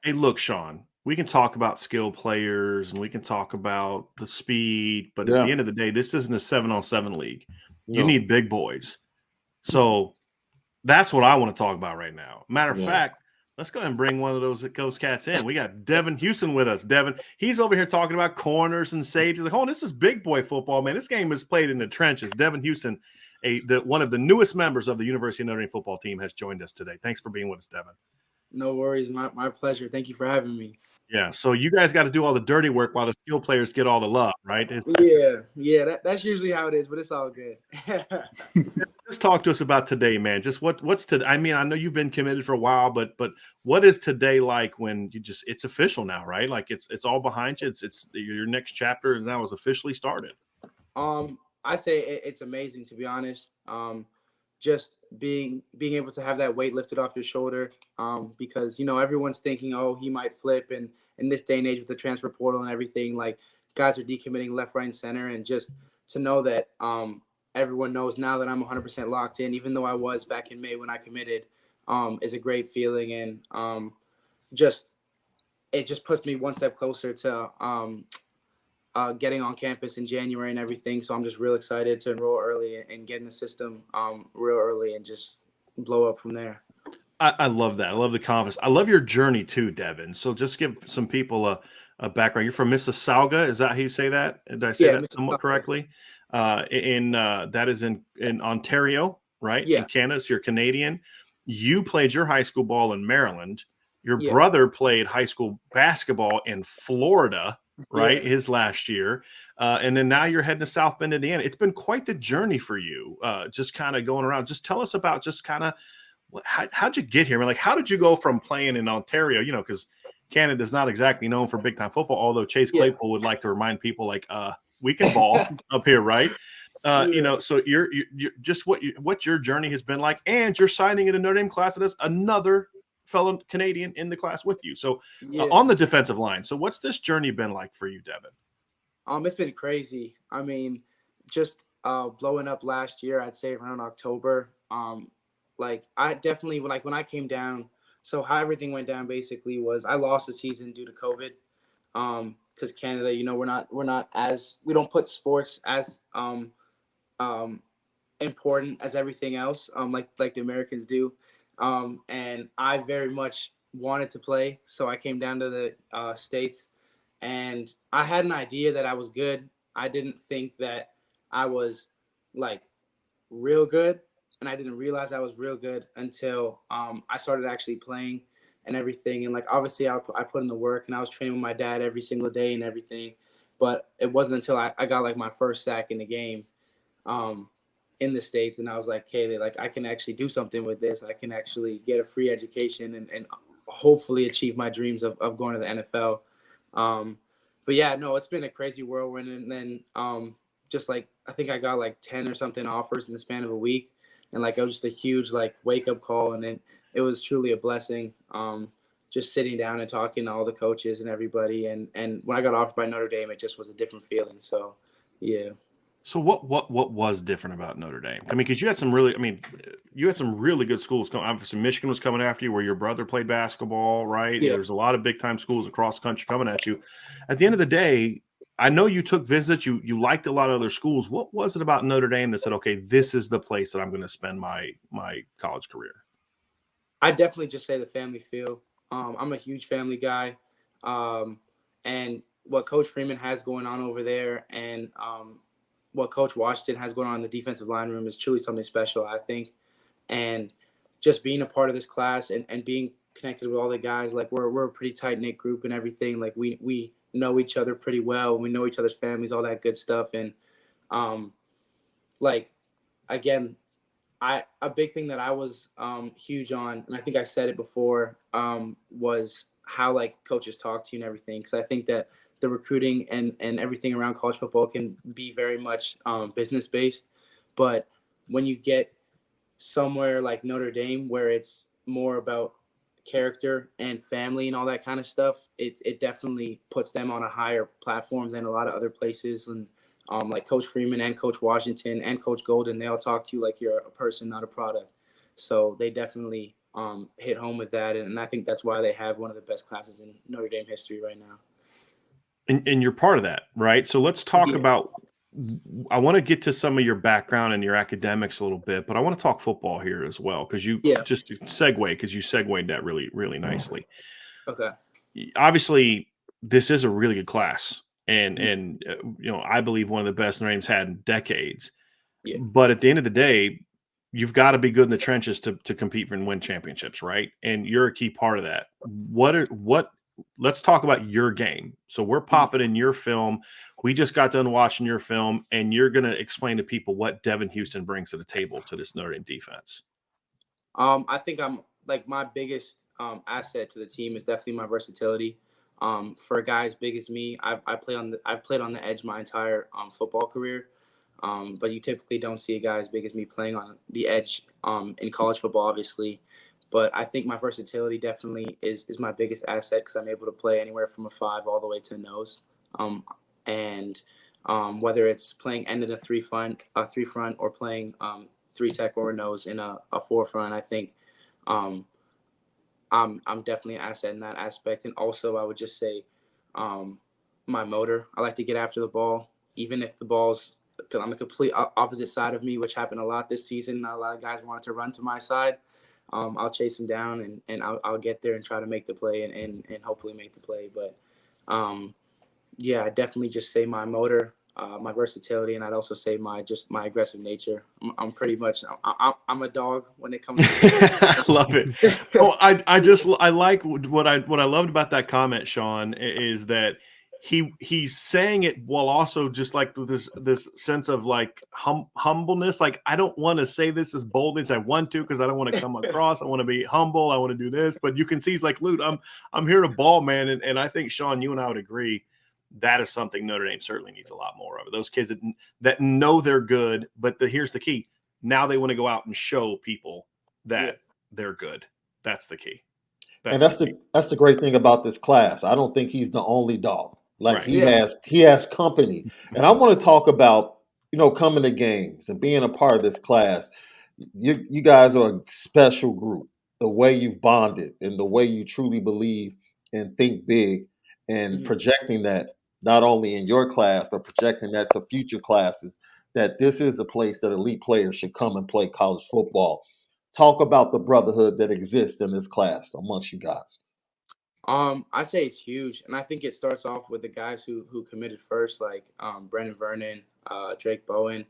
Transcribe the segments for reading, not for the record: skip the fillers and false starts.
Hey, look, Sean, we can talk about skill players and we can talk about the speed, but at the Yeah. end of the day, this isn't a 7-on-7 league. You No. need big boys. So that's what I want to talk about right now. Matter of Yeah. fact, let's go ahead and bring one of those Ghost Cats in. We got Devan Houstan with us. Devan, he's over here talking about corners and safeties. Like, oh, this is big boy football, man. This game is played in the trenches. Devan Houstan, one of the newest members of the University of Notre Dame football team, has joined us today. Thanks for being with us, Devan. No worries. My pleasure. Thank you for having me. Yeah, so you guys got to do all the dirty work while the skill players get all the love, right? That's usually how it is, but it's all good. Just talk to us about today, man. Just what's today? I mean, I know you've been committed for a while, but what is today like when it's official now, right? Like it's all behind you. It's your next chapter now is officially started. I say it's amazing, to be honest. Just being able to have that weight lifted off your shoulder, because everyone's thinking, oh, he might flip, and in this day and age with the transfer portal and everything, like guys are decommitting left, right, and center, and just to know that everyone knows now that I'm 100% locked in, even though I was back in May when I committed, is a great feeling, and just it just puts me one step closer to getting on campus in January and everything. So I'm just real excited to enroll early and get in the system real early and just blow up from there. I love that. I love the confidence. I love your journey too, Devan. So just give some people a background. You're from Mississauga. Is that how you say that? Did I say Yeah, that somewhat correctly? That is in Ontario, right? yeah, In Canada. So you're Canadian. You played your high school ball in Maryland. Your yeah, brother played high school basketball in Florida, right? yeah. His last year. And then now you're heading to South Bend, Indiana. It's been quite the journey for you, just kind of going around. Just tell us about just kind of how'd you get here? I mean, like, how did you go from playing in Ontario, because Canada is not exactly known for big time football, although Chase Yeah. Claypool would like to remind people like, we can ball up here, right? So you're just what your journey has been like, and you're signing in a Notre Dame class that has another fellow Canadian in the class with you. So Yeah. on the defensive line. So what's this journey been like for you, Devan? It's been crazy. I mean, just blowing up last year, I'd say around October. Like I definitely when I came down. So how everything went down basically was I lost the season due to COVID. Because Canada, we're not as we don't put sports as important as everything else, like the Americans do. And I very much wanted to play, so I came down to the States, and I had an idea that I was good. I didn't think that I was like real good, and I didn't realize I was real good until I started actually playing and everything. And like obviously, I put in the work, and I was training with my dad every single day and everything. But it wasn't until I got like my first sack in the game um, in the States, and I was like, hey, like I can actually do something with this. I can actually get a free education and hopefully achieve my dreams of going to the NFL. But yeah, no, it's been a crazy whirlwind. And then just like I think I got like 10 or something offers in the span of a week, and like it was just a huge like wake up call, and then it was truly a blessing. Just sitting down and talking to all the coaches and everybody, and when I got offered by Notre Dame, it just was a different feeling. So, yeah. So what was different about Notre Dame? I mean, because you had some really good schools coming. Obviously, Michigan was coming after you, where your brother played basketball, right? Yeah. There's a lot of big time schools across the country coming at you. At the end of the day, I know you took visits. You liked a lot of other schools. What was it about Notre Dame that said, okay, this is the place that I'm going to spend my college career? I definitely just say the family feel. I'm a huge family guy, and what Coach Freeman has going on over there, and what Coach Washington has going on in the defensive line room is truly something special, I think. And just being a part of this class and being connected with all the guys, like we're a pretty tight knit group and everything. Like we know each other pretty well. We know each other's families, all that good stuff. And like again, a big thing that I was huge on, and I think I said it before, was how like coaches talk to you and everything. Because I think that the recruiting and everything around college football can be very much business based, but when you get somewhere like Notre Dame where it's more about character and family and all that kind of stuff, it definitely puts them on a higher platform than a lot of other places. And like Coach Freeman and Coach Washington and Coach Golden, they all talk to you like you're a person, not a product. So they definitely hit home with that, and I think that's why they have one of the best classes in Notre Dame history right now. And you're part of that, right? So let's talk Yeah. about I want to get to some of your background and your academics a little bit, but I want to talk football here as well because you Yeah. just segue because you segued that really, really nicely. Okay. Obviously, this is a really good class, and I believe one of the best Notre Dame's had in decades. Yeah. But at the end of the day, you've got to be good in the trenches to compete for and win championships, right? And you're a key part of that. Let's talk about your game. So we're popping in your film. We just got done watching your film, and you're going to explain to people what Devan Houstan brings to the table to this Notre Dame defense. I think I'm like my biggest asset to the team is definitely my versatility. For a guy as big as me, I've played on the edge my entire football career. But you typically don't see a guy as big as me playing on the edge in college football, obviously. But I think my versatility definitely is my biggest asset because I'm able to play anywhere from a 5 all the way to a nose. And whether it's playing end in a three front, or playing 3 tech or a nose in a 4 front, I think I'm definitely an asset in that aspect. And also, I would just say my motor. I like to get after the ball, even if the ball's on the complete opposite side of me, which happened a lot this season. Not a lot of guys wanted to run to my side. I'll chase them down and I'll get there and try to make the play and hopefully make the play. But yeah, I definitely just say my motor, my versatility, and I'd also say my aggressive nature. I'm pretty much I'm a dog when it comes to I love it. Oh, I like what I loved about that comment, Sean, is that he's saying it while also just like this sense of like humbleness. Like, I don't want to say this as boldly as I want to because I don't want to come across. I want to be humble. I want to do this, but you can see he's like, Luke, I'm here to ball, man. And I think, Sean, you and I would agree that is something Notre Dame certainly needs a lot more of. Those kids that know they're good, but here's the key: now they want to go out and show people that they're good. That's the key. And that's the great thing about this class. I don't think he's the only dog. Like he has company. And I want to talk about, coming to games and being a part of this class. You guys are a special group. The way you've bonded and the way you truly believe and think big and projecting that not only in your class, but projecting that to future classes, that this is a place that elite players should come and play college football. Talk about the brotherhood that exists in this class amongst you guys. I'd say it's huge, and I think it starts off with the guys who committed first, like Brendan Vernon, Drake Bowen.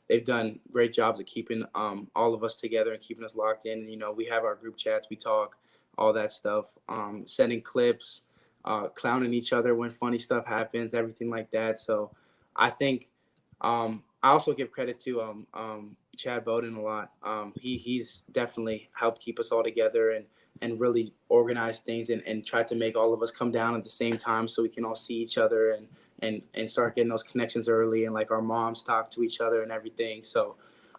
They've done great jobs of keeping all of us together and keeping us locked in. And, we have our group chats, we talk, all that stuff, sending clips, clowning each other when funny stuff happens, everything like that. So I think I also give credit to Chad Bowden a lot. He's definitely helped keep us all together and really organize things and try to make all of us come down at the same time so we can all see each other and start getting those connections early, and like our moms talk to each other and everything. So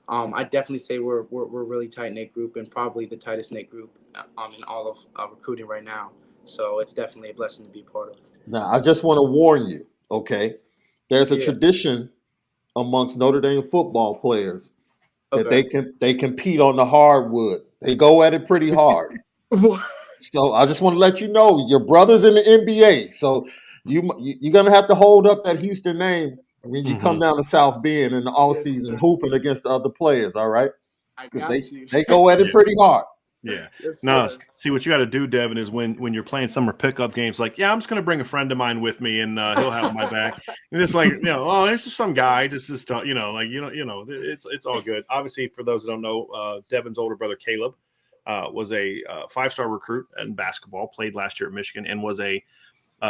I definitely say we're a really tight-knit group, and probably the tightest knit group in all of recruiting right now. So it's definitely a blessing to be part of. Now, I just want to warn you, okay? There's a tradition amongst Notre Dame football players that they compete on the hardwoods. They go at it pretty hard. So I just want to let you know your brother's in the NBA. So you're gonna have to hold up that Houston name when you come down to South Bend in the off season hooping against the other players. All right, because they go at it pretty hard. Yeah. See what you got to do, Devin, is when you're playing summer pickup games, like, I'm just going to bring a friend of mine with me, and he'll have my back. And it's like, oh, it's just some guy, it's all good. Obviously, for those that don't know, Devin's older brother Caleb was a 5-star recruit in basketball, played last year at Michigan, and was a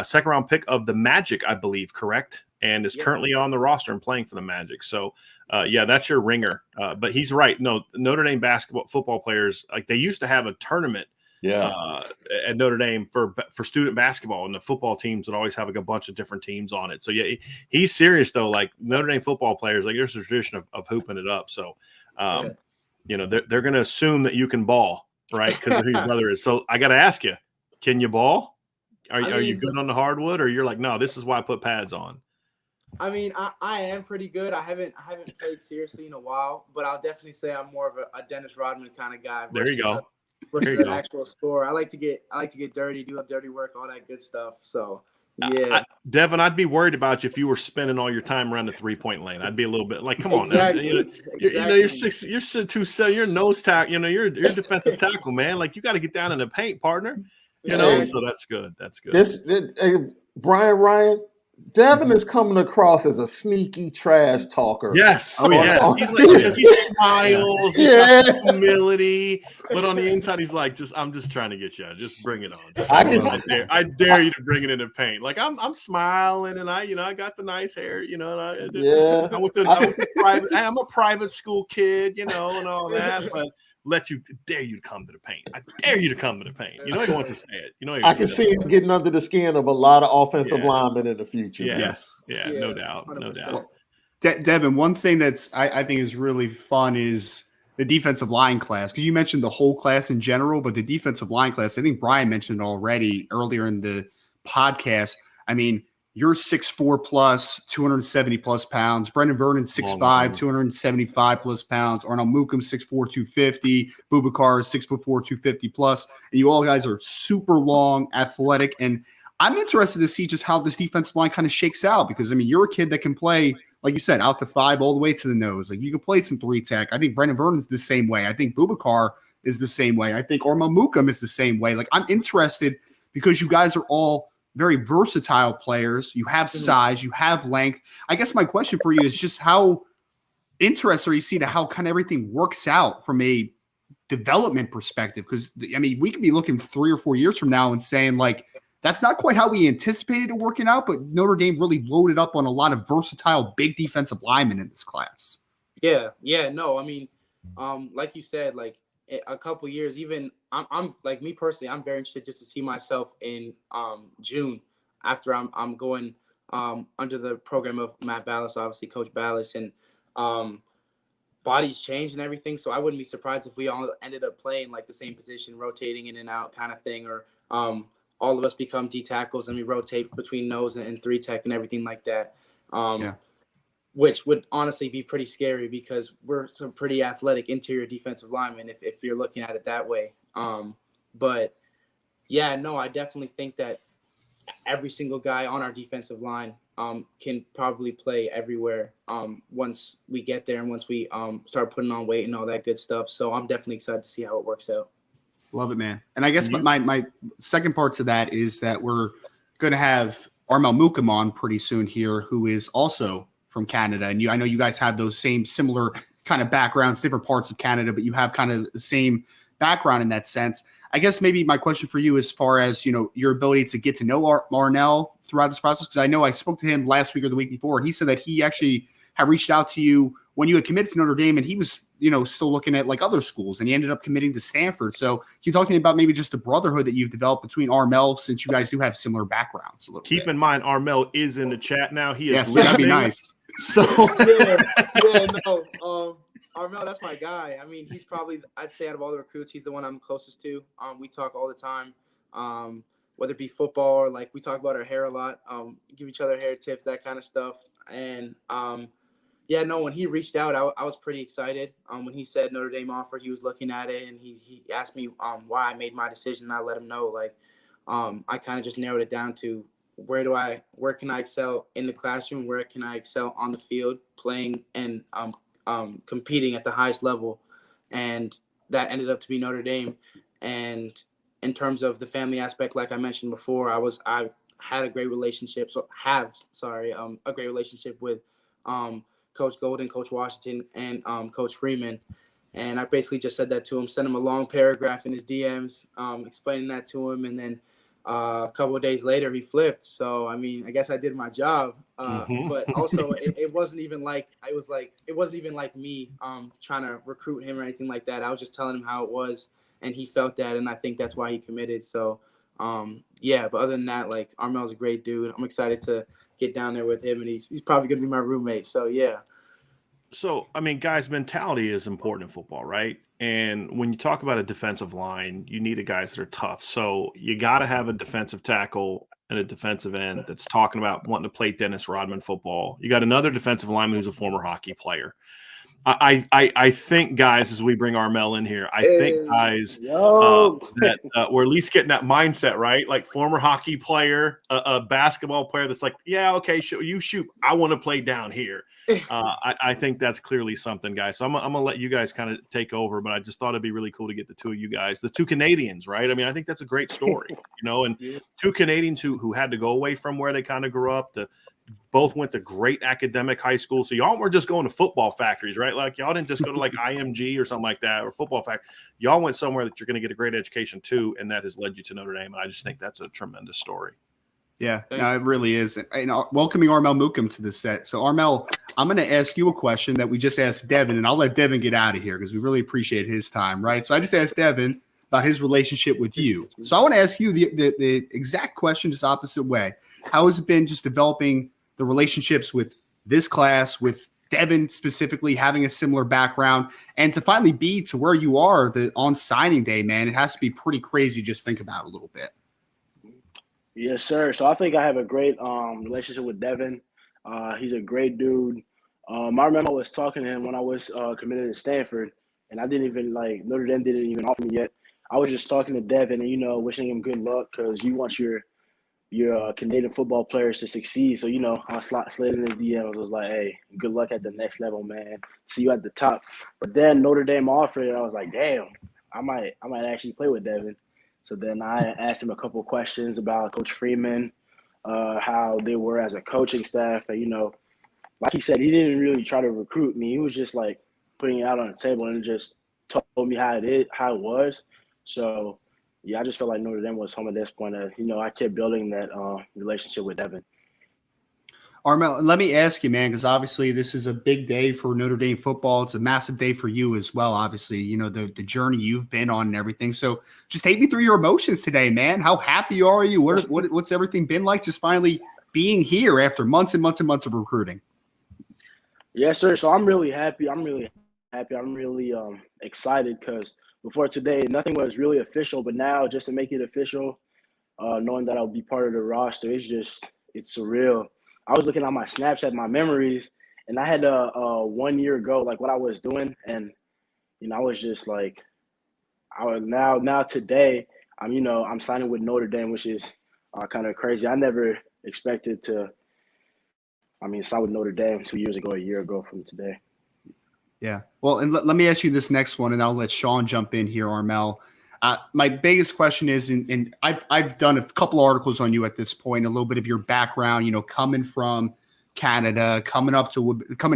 second-round pick of the Magic, I believe, correct? And is currently on the roster and playing for the Magic. So, that's your ringer. But he's right. No, Notre Dame football players, like, they used to have a tournament at Notre Dame for student basketball, and the football teams would always have like a bunch of different teams on it. So, he's serious, though. Like, Notre Dame football players, like, there's a tradition of hooping it up. So, they're going to assume that you can ball, right? Because of who your brother is. So, I got to ask you, can you ball? Are you good on the hardwood, or you're like, no, this is why I put pads on? I mean, I am pretty good. I haven't played seriously in a while, but I'll definitely say I'm more of a Dennis Rodman kind of guy. There you go. versus you the go. actual score. I like to get dirty, do dirty work, all that good stuff. So yeah, Devan, I'd be worried about you if you were spending all your time around the 3-point lane. I'd be a little bit like, come on exactly. now. You're 2'7", you're nose tackle. You're a defensive tackle, man. Like you got to get down in the paint, partner. So that's good. That's good. Brian Ryan, Devin is coming across as a sneaky trash talker. Yes. Oh, yeah. Yes. He's like, he smiles. He's got some humility, but on the inside, he's like, I'm just trying to get you out. Just bring it on. I dare you to bring it in the paint. Like I'm smiling, and I got the nice hair, and I'm a private school kid, and all that, but. Dare you to come to the paint. I dare you to come to the paint. He wants to say it. I can see him getting under the skin of a lot of offensive linemen in the future. Yes. Yeah, no doubt. 100%. No doubt. Devin, one thing that's I think is really fun is the defensive line class, because you mentioned the whole class in general, but the defensive line class, I think Brian mentioned it already earlier in the podcast. I mean, you're 6'4 plus, 270 plus pounds. Brendan Vernon, 6'5, 275 plus pounds. Armel Mukam, 6'4, 250. Boubacar is 6'4, 250 plus. And you all guys are super long, athletic. And I'm interested to see just how this defensive line kind of shakes out, because, I mean, you're a kid that can play, like you said, out to 5 all the way to the nose. Like, you can play some 3-tech. I think Brendan Vernon's the same way. I think Boubacar is the same way. I think Armel Mukam is the same way. Like, I'm interested because you guys are all very versatile players. You have size, you have length. I guess my question for you is just how interested are you see to how kind of everything works out from a development perspective? Because, I mean, we could be looking 3 or 4 years from now and saying, like, that's not quite how we anticipated it working out, but Notre Dame really loaded up on a lot of versatile, big defensive linemen in this class. Yeah. No, I mean, like you said, like, a couple years, even I'm like, me personally, I'm very interested just to see myself in June after I'm going under the program of Matt Ballas, obviously Coach Ballas, and bodies change and everything. So I wouldn't be surprised if we all ended up playing like the same position, rotating in and out kind of thing, or all of us become D tackles and we rotate between nose and 3-tech and everything like that. Which would honestly be pretty scary because we're some pretty athletic interior defensive linemen if you're looking at it that way. But yeah, no, I definitely think that every single guy on our defensive line can probably play everywhere once we get there and once we start putting on weight and all that good stuff. So I'm definitely excited to see how it works out. Love it, man. And I guess my second part to that is that we're going to have Armel Mukam on pretty soon here, who is also from Canada. And I know you guys have those similar kind of backgrounds, different parts of Canada, but you have kind of the same background in that sense. I guess maybe my question for you, as far as, your ability to get to know Armel throughout this process, because I know I spoke to him last week or the week before, and he said that he actually had reached out to you when you had committed to Notre Dame, and he was, still looking at like other schools, and he ended up committing to Stanford. So can you talk to me about maybe just the brotherhood that you've developed between Armel, since you guys do have similar backgrounds a little bit? Keep in mind, Armel is in the chat now. He is listening. That'd be nice. So Armel, that's my guy. I mean, he's probably, I'd say out of all the recruits, he's the one I'm closest to. We talk all the time, whether it be football or like we talk about our hair a lot, give each other hair tips, that kind of stuff. And when he reached out, I was pretty excited. When he said Notre Dame offer, he was looking at it and he asked me why I made my decision. And I let him know, like, I kind of just narrowed it down to where can I excel in the classroom? Where can I excel on the field, playing and competing at the highest level? And that ended up to be Notre Dame. And in terms of the family aspect, like I mentioned before, I had a great relationship. A great relationship with Coach Golden, Coach Washington, and Coach Freeman. And I basically just said that to him, sent him a long paragraph in his DMs, explaining that to him, and then a couple of days later, he flipped. So, I mean, I guess I did my job. But also, it wasn't even like me trying to recruit him or anything like that. I was just telling him how it was, and he felt that, and I think that's why he committed. So, but other than that, like, Armel's a great dude. I'm excited to get down there with him, and he's probably going to be my roommate. So, yeah. So, I mean, guys, mentality is important in football, right? And when you talk about a defensive line, you need guys that are tough. So you got to have a defensive tackle and a defensive end that's talking about wanting to play Dennis Rodman football. You got another defensive lineman who's a former hockey player. I think, guys, as we bring Armel in here, I think, guys, that we're at least getting that mindset right. Like former hockey player, a basketball player that's like, yeah, okay, you shoot. I want to play down here. I think that's clearly something, guys. So I'm gonna let you guys kind of take over, but I just thought it'd be really cool to get the two of you guys, the two Canadians, right? I mean, I think that's a great story, and two Canadians who had to go away from where they kind of grew up. Both went to great academic high school. So y'all weren't just going to football factories, right? Like y'all didn't just go to like IMG or something like that or football factory. Y'all went somewhere that you're going to get a great education too, and that has led you to Notre Dame. And I just think that's a tremendous story. Yeah, no, it really is. And welcoming Armel Mukam to the set. So Armel, I'm going to ask you a question that we just asked Devan, and I'll let Devan get out of here because we really appreciate his time, right? So I just asked Devan about his relationship with you. So I want to ask you the exact question, just opposite way. How has it been just developing the relationships with this class, with Devan specifically, having a similar background, and to finally be to where you are on signing day, man? It has to be pretty crazy. Just think about it a little bit. Yes, sir. So I think I have a great relationship with Devan. He's a great dude. I remember I was talking to him when I was committed to Stanford, and I didn't even Notre Dame didn't even offer me yet. I was just talking to Devan and, wishing him good luck because you want your Canadian football players to succeed. So, I slid in his DMs. I was like, hey, good luck at the next level, man. See you at the top. But then Notre Dame offered it. I was like, damn, I might actually play with Devan. So then I asked him a couple of questions about Coach Freeman, how they were as a coaching staff. And, like he said, he didn't really try to recruit me. He was just putting it out on the table and just told me how it was. So, yeah, I just felt like Notre Dame was home at this point. I kept building that relationship with Devan. Armel, let me ask you, man, because obviously this is a big day for Notre Dame football. It's a massive day for you as well, obviously, the journey you've been on and everything. So just take me through your emotions today, man. How happy are you? What's everything been like just finally being here after months and months and months of recruiting? Yes, sir. So I'm really happy. I'm really excited because before today, nothing was really official. But now just to make it official, knowing that I'll be part of the roster, it's surreal. I was looking at my Snapchat, my memories, and I had 1 year ago, what I was doing. And, I was just now today, I'm signing with Notre Dame, which is kind of crazy. I never expected to, sign with Notre Dame 2 years ago, a year ago from today. Yeah. Well, and let me ask you this next one, and I'll let Sean jump in here, Armel. My biggest question is, and I've done a couple articles on you at this point, a little bit of your background, coming from Canada, coming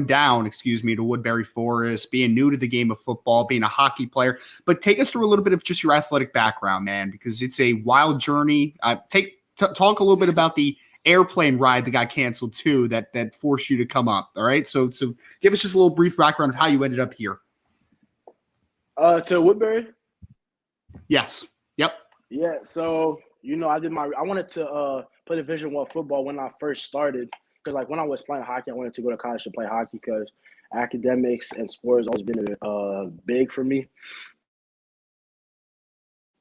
down to Woodbury Forest, being new to the game of football, being a hockey player. But take us through a little bit of just your athletic background, man, because it's a wild journey. Talk a little bit about the airplane ride that got canceled too, that forced you to come up. All right. So give us just a little brief background of how you ended up here. To Woodbury? Yes. Yep. Yeah. So, I wanted to play Division I football when I first started. Because when I was playing hockey, I wanted to go to college to play hockey because academics and sports always been big for me.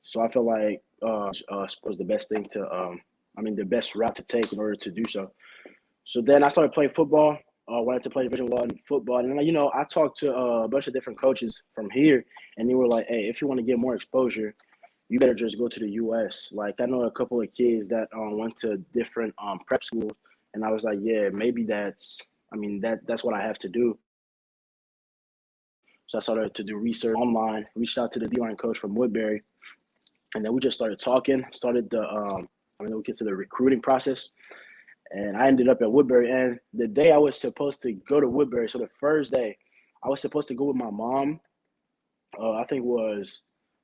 So I feel like sports was the best thing the best route to take in order to do so. So then I started playing football. Wanted to play Division I football, and then I talked to a bunch of different coaches from here, and they were like, "Hey, if you want to get more exposure, you better just go to the U.S." I know a couple of kids that went to different prep schools, and I was like, "Yeah, maybe that's what I have to do." So I started to do research online, reached out to the D-line coach from Woodbury, and then we just started talking. Started we get to the recruiting process. And I ended up at Woodbury. And the day I was supposed to go to Woodbury, so the first day, I was supposed to go with my mom. I think was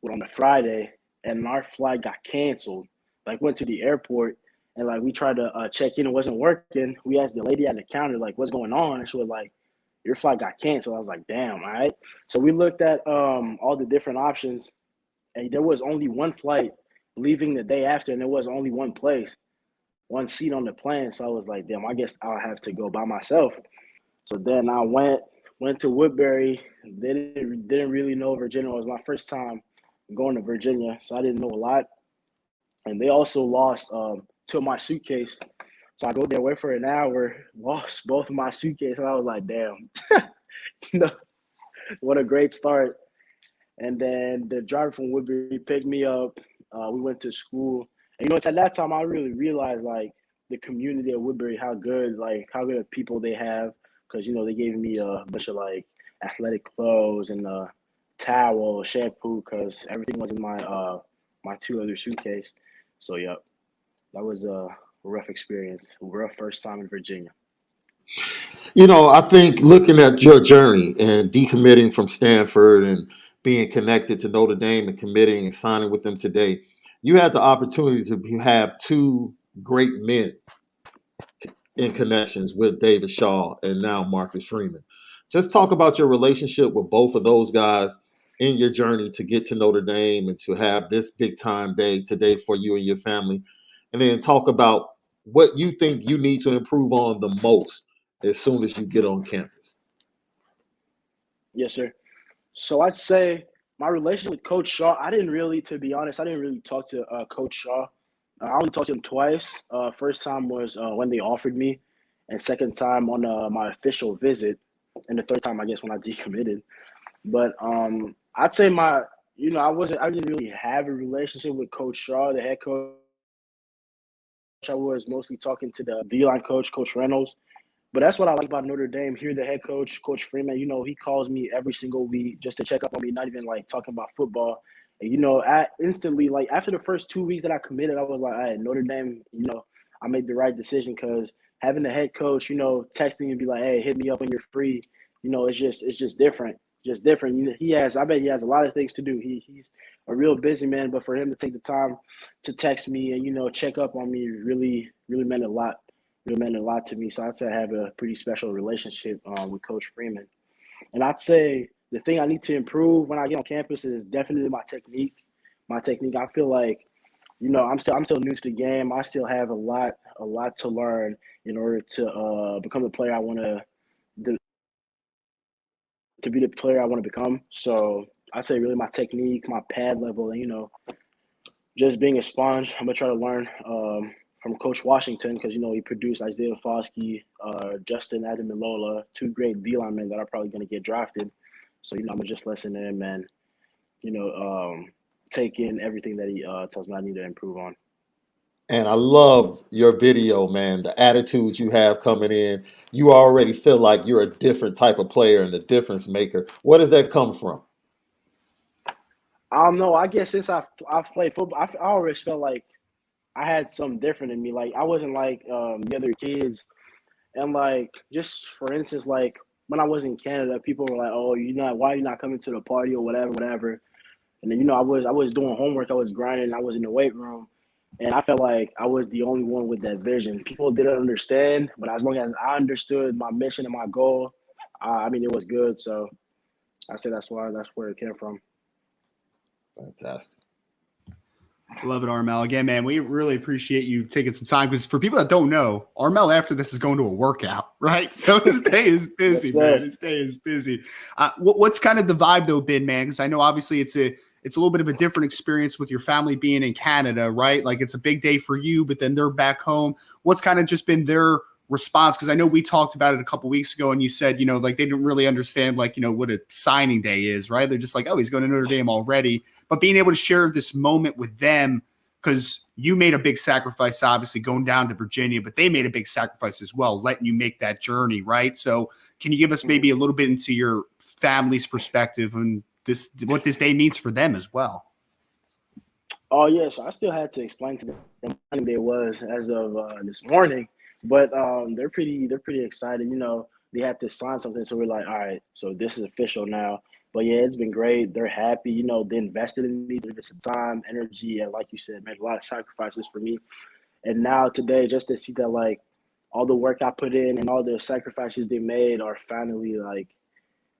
on a Friday, and our flight got canceled. Went to the airport, and we tried to check in. It wasn't working. We asked the lady at the counter, what's going on? And she was like, your flight got canceled. I was like, damn, all right. So we looked at all the different options, and there was only one flight leaving the day after, and there was only one one seat on the plane. So I was like, damn, I guess I'll have to go by myself. So then I went to Woodbury. Didn't really know Virginia. It was my first time going to Virginia, so I didn't know a lot. And they also lost two of my suitcase. So I go there, wait for an hour, lost both of my suitcases. And I was like, damn. What a great start. And then the driver from Woodbury picked me up. We went to school. And, it's at that time I really realized, like, the community of Woodbury, how good of people they have. Because, they gave me a bunch of, like, athletic clothes and towel, shampoo, because everything was in my 2 other suitcase. So, yep, that was a rough experience. Rough first time in Virginia. I think looking at your journey and decommitting from Stanford and being connected to Notre Dame and committing and signing with them today, you had the opportunity to have two great men in connections with David Shaw and now Marcus Freeman. Just talk about your relationship with both of those guys in your journey to get to Notre Dame and to have this big time day today for you and your family. And then talk about what you think you need to improve on the most as soon as you get on campus. Yes, sir. So I'd say my relationship with Coach Shaw, to be honest, I didn't really talk to Coach Shaw. I only talked to him twice. First time was when they offered me, and second time on my official visit, and the third time, I guess, when I decommitted. But I'd say I didn't really have a relationship with Coach Shaw, the head coach. I was mostly talking to the D-line coach, Coach Reynolds. But that's what I like about Notre Dame. Here, the head coach, Coach Freeman, he calls me every single week just to check up on me, not even like talking about football. And, instantly, like after the first 2 weeks that I committed, I was like, all right, Notre Dame, I made the right decision because having the head coach, texting and be like, hey, hit me up when you're free, it's just different. Just different. I bet he has a lot of things to do. He's a real busy man, but for him to take the time to text me and, check up on me really, really meant a lot. Really meant a lot to me. So I'd say I have a pretty special relationship with Coach Freeman. And I'd say the thing I need to improve when I get on campus is definitely my technique. My technique. I feel like, I'm still new to the game. I still have a lot to learn in order to become the player I want to be the player I want to become. So I'd say really my technique, my pad level, and just being a sponge. I'm gonna try to learn from Coach Washington because he produced Isaiah Foskey, Justin Ademilola, two great D linemen that are probably gonna get drafted. So I'm gonna just listen to him and take in everything that he tells me I need to improve on. And I love your video, man. The attitude you have coming in. You already feel like you're a different type of player and a difference maker. Where does that come from? I don't know. I guess since I've played football, I always felt like I had something different in me. Like I wasn't like the other kids. And like just for instance, like when I was in Canada, people were like, "Oh, why are you not coming to the party or whatever, whatever." And then I was doing homework, I was grinding, I was in the weight room, and I felt like I was the only one with that vision. People didn't understand, but as long as I understood my mission and my goal, it was good. So I say that's where it came from. Fantastic. Love it, Armel. Again, man, we really appreciate you taking some time because for people that don't know, Armel after this is going to a workout, right? So his day is busy, man. His day is busy. What's kind of the vibe though been, man? Because I know obviously it's a little bit of a different experience with your family being in Canada, right? Like it's a big day for you, but then they're back home. What's kind of just been their response? Because I know we talked about it a couple weeks ago and you said, like they didn't really understand what a signing day is, right? They're just like, oh, he's going to Notre Dame already. But being able to share this moment with them, because you made a big sacrifice, obviously going down to Virginia, but they made a big sacrifice as well, letting you make that journey, right? So can you give us maybe a little bit into your family's perspective and what this day means for them as well? Oh yes, I still had to explain to them what day was as of this morning, but they're pretty excited. They had to sign something, so we're like, all right, so this is official now. But yeah, it's been great. They're happy. They invested in me. They invested time, energy, and like you said, made a lot of sacrifices for me. And now today, just to see that like all the work I put in and all the sacrifices they made are finally like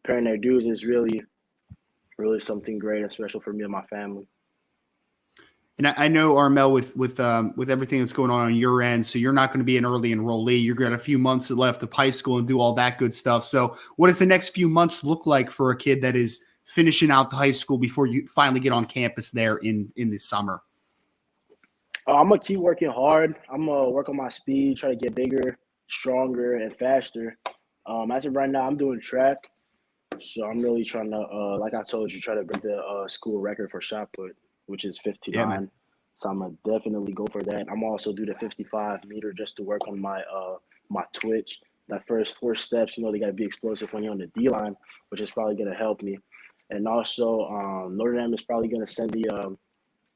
paying their dues is really, really something great and special for me and my family. And I know, Armel, with everything that's going on your end, so you're not going to be an early enrollee. You've got a few months left of high school and do all that good stuff. So what does the next few months look like for a kid that is finishing out the high school before you finally get on campus there in the summer? I'm going to keep working hard. I'm going to work on my speed, try to get bigger, stronger, and faster. As of right now, I'm doing track. So I'm really trying to, like I told you, try to break the school record for shot put, which is 59. Yeah, man. So I'm gonna definitely go for that. I'm also do the 55 meter just to work on my my twitch. That first 4 steps, they gotta be explosive when you're on the D line, which is probably gonna help me. And also, Notre Dame is probably gonna send me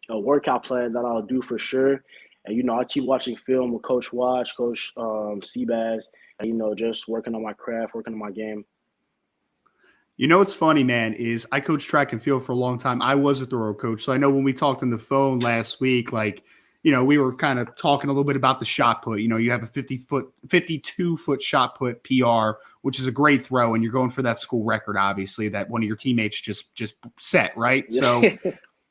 a workout plan that I'll do for sure. And I'll keep watching film with Coach Watch, Coach Seabass, and just working on my craft, working on my game. What's funny, man, is I coached track and field for a long time. I was a thrower coach. So I know when we talked on the phone last week, we were kind of talking a little bit about the shot put. You have a 52-foot shot put PR, which is a great throw, and you're going for that school record, obviously, that one of your teammates just set, right? So,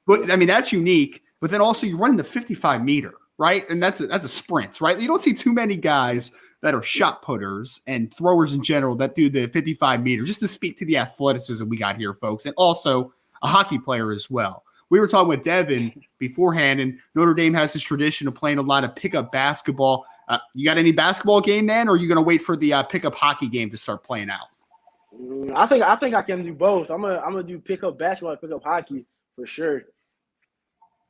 but I mean, that's unique. But then also you're running the 55 meter, right? And that's a sprint, right? You don't see too many guys that are shot putters and throwers in general that do the 55 meter, just to speak to the athleticism we got here, folks, and also a hockey player as well. We were talking with Devan beforehand, and Notre Dame has this tradition of playing a lot of pickup basketball. You got any basketball game, man, or are you going to wait for the pickup hockey game to start playing out? I think I can do both. I'm gonna do pickup basketball and pickup hockey for sure.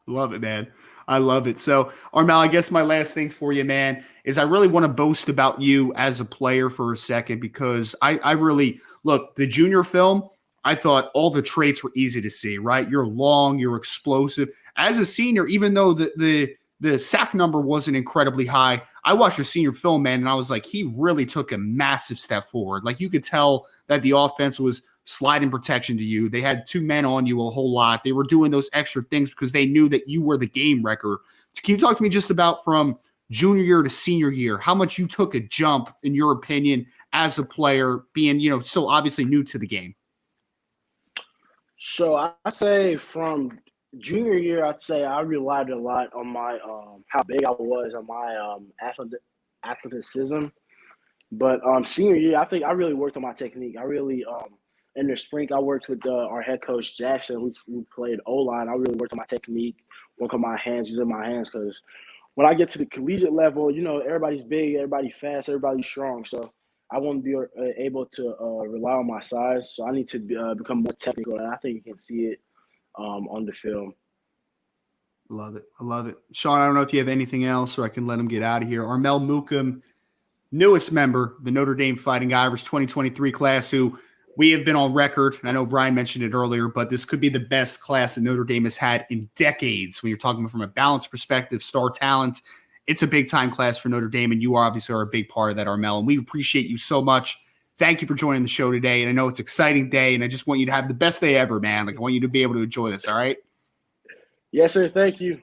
Love it, man. I love it. So, Armel, I guess my last thing for you, man, is I really want to boast about you as a player for a second, because I really look, the junior film, I thought all the traits were easy to see, right? You're long, you're explosive. As a senior, even though the sack number wasn't incredibly high, I watched your senior film, man, and I was like, he really took a massive step forward. Like, you could tell that the offense was sliding protection to you. They had 2 men on you a whole lot. They were doing those extra things because they knew that you were the game wrecker. Can you talk to me just about from junior year to senior year, how much you took a jump, in your opinion, as a player, being, still obviously new to the game? So I say from junior year, I'd say I relied a lot on my how big I was, on my athleticism. But senior year, I think I really worked on my technique. I really in the spring, I worked with our head coach Jackson, who played O-line. I really worked on my technique, work on my hands, using my hands, because when I get to the collegiate level, everybody's big, everybody's fast, everybody's strong. So I won't be able to rely on my size. So I need to become more technical, and I think you can see it on the film. Love it. I love it. Sean, I don't know if you have anything else, or I can let him get out of here. Armel Mukam, newest member, the Notre Dame Fighting Irish 2023 class, who we have been on record, and I know Brian mentioned it earlier, but this could be the best class that Notre Dame has had in decades. When you're talking from a balanced perspective, star talent, it's a big-time class for Notre Dame, and you obviously are a big part of that, Armel, and we appreciate you so much. Thank you for joining the show today, and I know it's an exciting day, and I just want you to have the best day ever, man. I want you to be able to enjoy this, all right? Yes, sir. Thank you.